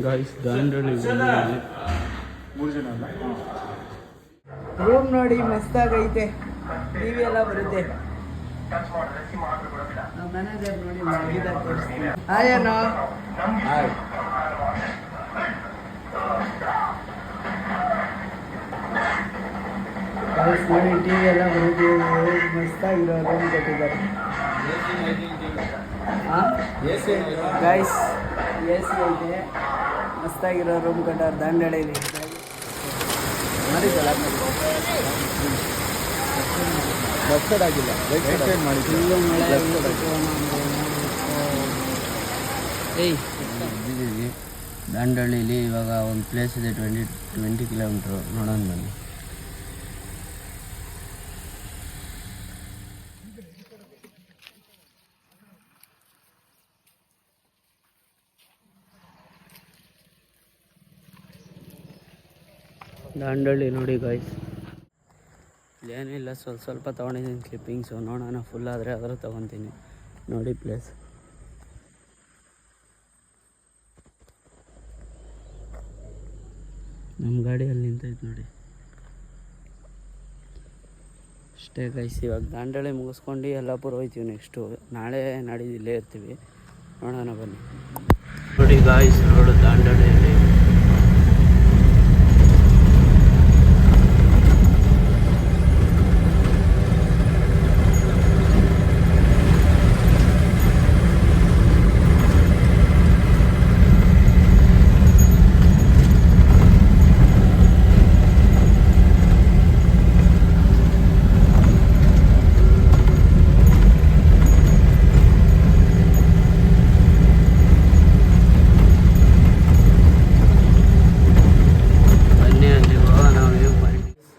Guys Dandeli room ನೋಡಿ ಮಸ್ತಾಗೈತೆ. TV ಎಲ್ಲ ಬರುತ್ತೆ. ಮ್ಯಾನೇಜರ್ ನೋಡಿ ಮಲಗಿದಾಗ ತೋರಿಸ್ತೀನಿ. ಹಾಯ್ ನೋಡಿ ಟಿವಿ ಎಲ್ಲ ಬರುತ್ತೆ. ಮಸ್ತಾಗಿರೋ ರೂಮ್ ಕೊಟ್ಟಿದ್ದಾರೆ. ಗೈಸ್ ಎ ಸಿ ಐತೆ. ಮಸ್ತಾಗಿರೋ ರೂಮ್ ಕೊಟ್ಟಾರೆ ದಾಂಡೇಲಿಲಿ. ಮಾಡಿದ್ದಲ್ಲ ಆಗಿಲ್ಲ ಇದ್ದೀವಿ ದಾಂಡೇಲಿಲಿ. ಇವಾಗ ಒಂದು ಪ್ಲೇಸ್ ಇದೆ 20 ಕಿಲೋಮೀಟ್ರು. ನೋಡೋಣ ಬನ್ನಿ. ದಾಂಡೇಲಿ ನೋಡಿ ಗಾಯ್ಸ್. ಏನಿಲ್ಲ, ಸ್ವಲ್ಪ ತೊಗೊಂಡಿದ್ದೀನಿ ಕ್ಲಿಪ್ಪಿಂಗ್ಸು. ನೋಡೋಣ ಫುಲ್ ಆದರೆ ಅದರ ತೊಗೊತೀನಿ. ನೋಡಿ ಪ್ಲೇಸ್. ನಮ್ಮ ಗಾಡಿಯಲ್ಲಿ ನಿಂತೈತೆ ನೋಡಿ. ಅಷ್ಟೇ ಗೈಸ್. ಇವಾಗ ದಾಂಡೇಲಿ ಮುಗಿಸ್ಕೊಂಡು ಯಲ್ಲಾಪುರ ಹೋಗ್ತೀವಿ ನೆಕ್ಸ್ಟು. ನಾಳೆ ನಾಡಿದ್ದು ಇಲ್ಲೇ ಇರ್ತೀವಿ. ನೋಡೋಣ ಬನ್ನಿ. ನೋಡಿ ಗಾಯ್ಸ್, ನೋಡು ದಾಂಡೇಲಿಯಲ್ಲಿ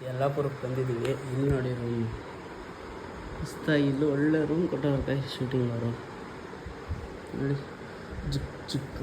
ಯಲ್ಲಾಪುರಕ್ಕೆ ಬಂದಿದ್ದೀವಿ. ಇಲ್ಲಿ ನೋಡಿ ರೂಮ್ ಮಸ್ತಾಗಿ. ಇಲ್ಲಿ ಒಳ್ಳೆ ರೂಮ್ ಕೊಟ್ಟವ್ರ ಕೈ ಶೂಟಿಂಗ್ ಅವರು ನೋಡಿ. ಚಿಕ್ಕ